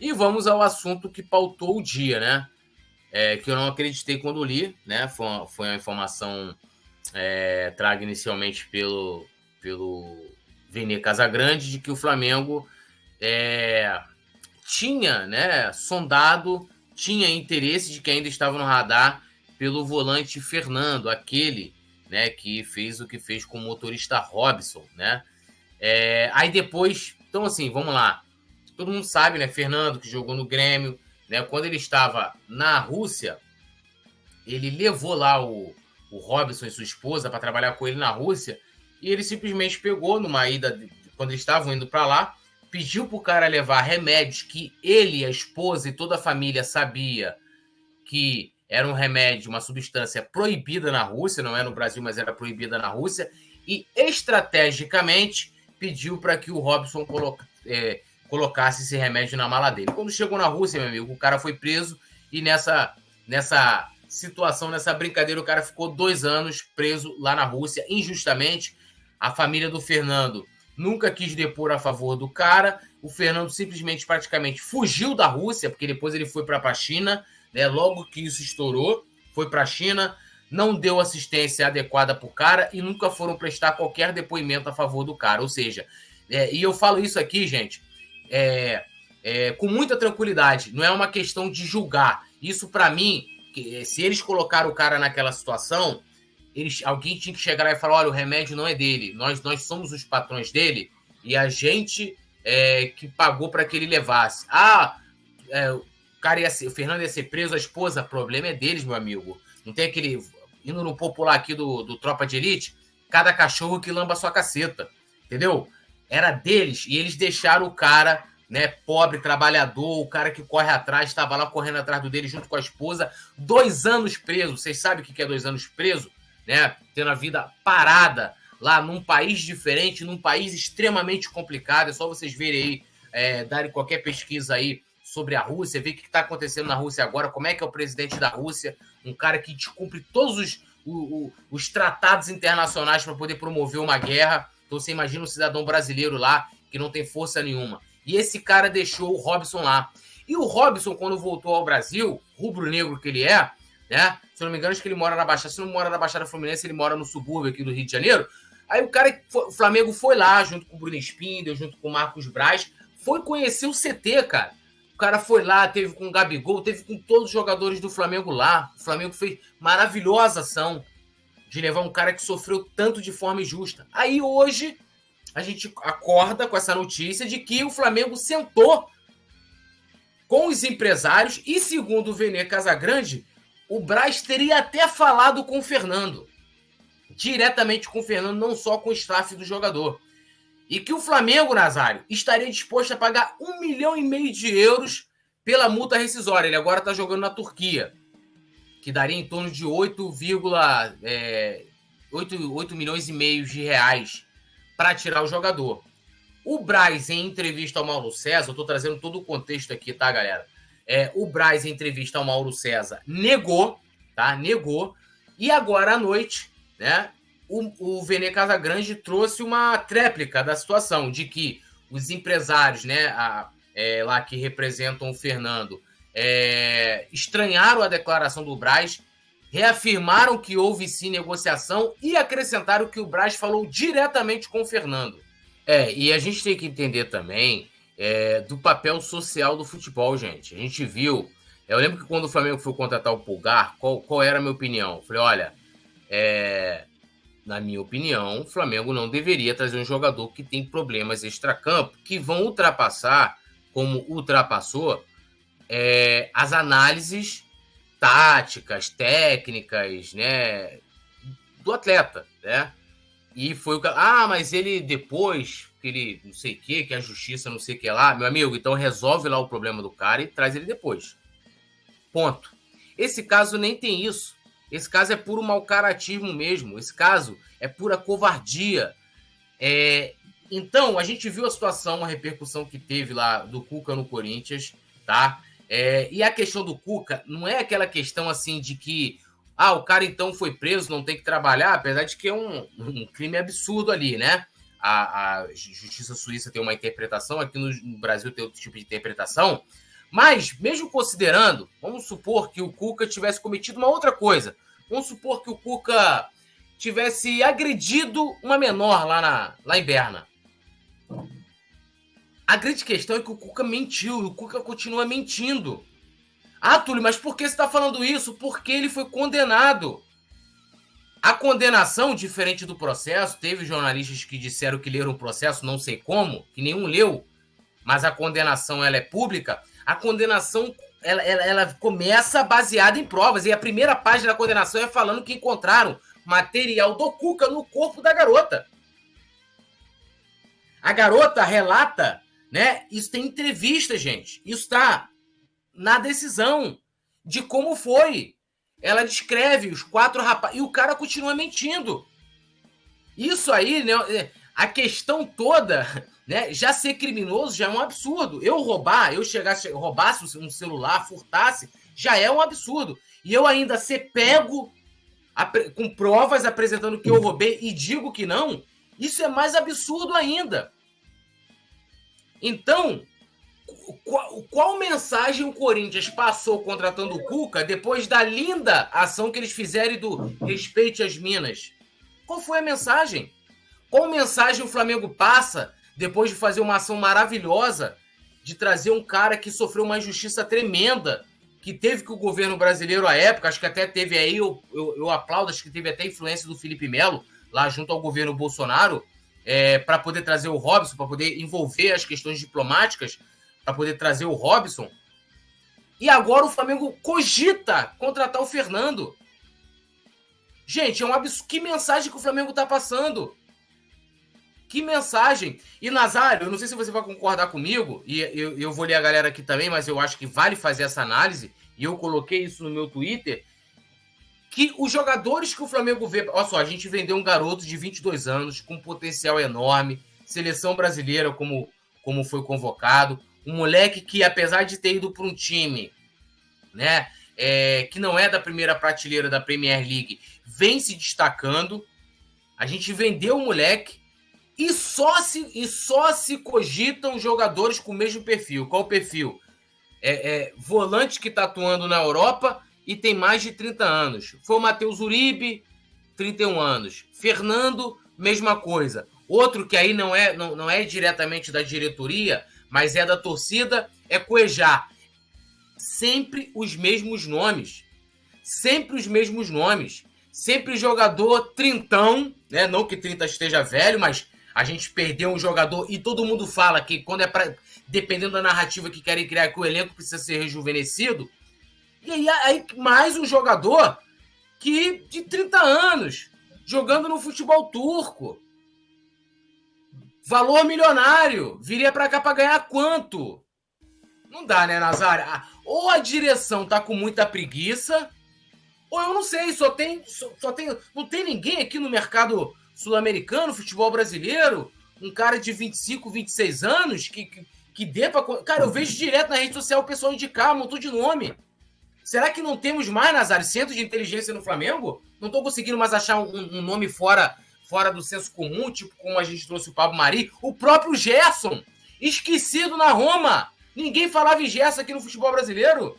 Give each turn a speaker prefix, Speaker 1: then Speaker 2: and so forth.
Speaker 1: E vamos ao assunto que pautou o dia, né? Que eu não acreditei quando li, né? Foi uma informação traga inicialmente pelo Vene Casagrande de que o Flamengo tinha, né, sondado, tinha interesse de que ainda estava no radar pelo volante Fernando, aquele, né, que fez o que fez com o motorista Robson, né? Aí depois, então assim, vamos lá. Todo mundo sabe, né, Fernando, que jogou no Grêmio, né, quando ele estava na Rússia, ele levou lá o Robson e sua esposa para trabalhar com ele na Rússia, e ele simplesmente pegou numa ida, quando eles estavam indo para lá, pediu pro cara levar remédios que ele, a esposa e toda a família sabia que era um remédio, uma substância proibida na Rússia, não é no Brasil, mas era proibida na Rússia, e estrategicamente pediu para que o Robson colocasse esse remédio na mala dele. Quando chegou na Rússia, meu amigo, o cara foi preso e nessa situação, nessa brincadeira, o cara ficou 2 anos preso lá na Rússia, injustamente. A família do Fernando nunca quis depor a favor do cara. O Fernando simplesmente, praticamente, fugiu da Rússia, porque depois ele foi para a China, né? Logo que isso estourou, foi para a China, não deu assistência adequada para o cara e nunca foram prestar qualquer depoimento a favor do cara. Ou seja, e eu falo isso aqui, gente, com muita tranquilidade. Não é uma questão de julgar. Isso, para mim, se eles colocaram o cara naquela situação, alguém tinha que chegar lá e falar: olha, o remédio não é dele, nós somos os patrões dele e a gente que pagou para que ele levasse. O Fernando ia ser preso, a esposa, o problema é deles, meu amigo. Não tem aquele, indo no popular aqui do Tropa de Elite, cada cachorro que lamba a sua caceta, entendeu? Era deles e eles deixaram o cara, né, pobre, trabalhador, o cara que corre atrás, estava lá correndo atrás dele junto com a esposa, 2 anos preso. Vocês sabem o que é 2 anos preso? Né? Tendo a vida parada lá num país diferente, num país extremamente complicado. É só vocês verem aí, darem qualquer pesquisa aí sobre a Rússia, ver o que está acontecendo na Rússia agora, como é que é o presidente da Rússia, um cara que descumpre todos os tratados internacionais para poder promover uma guerra. Então você imagina um cidadão brasileiro lá que não tem força nenhuma. E esse cara deixou o Robson lá. E o Robson, quando voltou ao Brasil, rubro-negro que ele é, né? Se eu não me engano, acho que ele mora na Baixada. Se não mora na Baixada Fluminense, ele mora no subúrbio aqui do Rio de Janeiro. Aí o Flamengo foi lá, junto com o Bruno Spindel, junto com o Marcos Braz, foi conhecer o CT, cara. O cara foi lá, teve com o Gabigol, teve com todos os jogadores do Flamengo lá. O Flamengo fez maravilhosa ação de levar um cara que sofreu tanto de forma injusta. Aí hoje a gente acorda com essa notícia de que o Flamengo sentou com os empresários e, segundo o Vene Casagrande, o Braz teria até falado com o Fernando, diretamente com o Fernando, não só com o staff do jogador. E que o Flamengo, Nazário, estaria disposto a pagar 1,5 milhão de euros pela multa rescisória. Ele agora está jogando na Turquia, que daria em torno de 8 milhões e meio de reais para tirar o jogador. O Braz, em entrevista ao Mauro César, eu estou trazendo todo o contexto aqui, tá, galera? O Braz, em entrevista ao Mauro César, negou, tá? Negou. E agora à noite, né, o Vene Casagrande trouxe uma tréplica da situação, de que os empresários, né, lá que representam o Fernando, estranharam a declaração do Braz, reafirmaram que houve sim negociação e acrescentaram que o Braz falou diretamente com o Fernando. E a gente tem que entender também do papel social do futebol, gente. A gente viu. Eu lembro que quando o Flamengo foi contratar o Pulgar, qual era a minha opinião? Eu falei: olha, na minha opinião, o Flamengo não deveria trazer um jogador que tem problemas extracampo que vão ultrapassar, como ultrapassou, as análises táticas, técnicas, né, do atleta, né? E foi o que... mas ele depois, que ele não sei o que a justiça não sei o que lá, meu amigo, então resolve lá o problema do cara e traz ele depois. Ponto. Esse caso nem tem isso. Esse caso é puro mau-caratismo mesmo. Esse caso é pura covardia. Então, a gente viu a situação, a repercussão que teve lá do Cuca no Corinthians, tá? E a questão do Cuca não é aquela questão assim de que o cara então foi preso, não tem que trabalhar, apesar de que é um crime absurdo ali, né? A justiça suíça tem uma interpretação, aqui no Brasil tem outro tipo de interpretação, Mas, mesmo considerando, vamos supor que o Cuca tivesse cometido uma outra coisa. Vamos supor que o Cuca tivesse agredido uma menor lá em Berna. A grande questão é que o Cuca mentiu, e o Cuca continua mentindo. Ah, Túlio, mas por que você está falando isso? Porque ele foi condenado. A condenação, diferente do processo, teve jornalistas que disseram que leram o processo, não sei como, que nenhum leu, mas a condenação ela é pública. A condenação ela começa baseada em provas, e a primeira página da condenação é falando que encontraram material do Cuca no corpo da garota. A garota relata, né? Isso tem entrevista, gente. Isso está na decisão de como foi. Ela descreve os 4 rapazes e o cara continua mentindo. Isso aí, né? A questão toda, né? Já ser criminoso já é um absurdo. Eu roubasse um celular, furtasse, já é um absurdo. E eu ainda ser pego com provas apresentando que eu roubei e digo que não, isso é mais absurdo ainda. Então, qual mensagem o Corinthians passou contratando o Cuca depois da linda ação que eles fizeram do respeite às minas? Qual foi a mensagem? Qual mensagem o Flamengo passa depois de fazer uma ação maravilhosa de trazer um cara que sofreu uma injustiça tremenda, que teve que o governo brasileiro à época, acho que até teve aí, eu aplaudo, acho que teve até influência do Felipe Melo, lá junto ao governo Bolsonaro, para poder trazer o Robson, para poder envolver as questões diplomáticas, para poder trazer o Robson. E agora o Flamengo cogita contratar o Fernando. Gente, é um absurdo. Que mensagem que o Flamengo está passando? Que mensagem? E, Nazário, eu não sei se você vai concordar comigo, e eu vou ler a galera aqui também, mas eu acho que vale fazer essa análise, e eu coloquei isso no meu Twitter, que os jogadores que o Flamengo vê... Olha só, a gente vendeu um garoto de 22 anos, com potencial enorme, seleção brasileira como foi convocado, um moleque que, apesar de ter ido para um time, né, que não é da primeira prateleira da Premier League, vem se destacando. A gente vendeu o moleque, e só se cogitam jogadores com o mesmo perfil. Qual o perfil? Volante que está atuando na Europa e tem mais de 30 anos. Foi o Matheus Uribe, 31 anos. Fernando, mesma coisa. Outro que aí não é diretamente da diretoria, mas é da torcida, é Cuejá. Sempre os mesmos nomes. Sempre os mesmos nomes. Sempre jogador trintão, né? Não que 30 esteja velho, mas a gente perdeu um jogador e todo mundo fala que quando dependendo da narrativa que querem criar, que o elenco precisa ser rejuvenescido. E aí mais um jogador de 30 anos, jogando no futebol turco. Valor milionário. Viria para cá para ganhar quanto? Não dá, né, Nazário? Ou a direção tá com muita preguiça, ou eu não sei, não tem ninguém aqui no mercado sul-americano, futebol brasileiro, um cara de 25, 26 anos que dê pra... Cara, eu vejo direto na rede social o pessoal indicar, montou de nome. Será que não temos mais, Nazário, centro de inteligência no Flamengo? Não tô conseguindo mais achar um nome fora do senso comum, tipo como a gente trouxe o Pablo Mari. O próprio Gerson, esquecido na Roma. Ninguém falava em Gerson aqui no futebol brasileiro.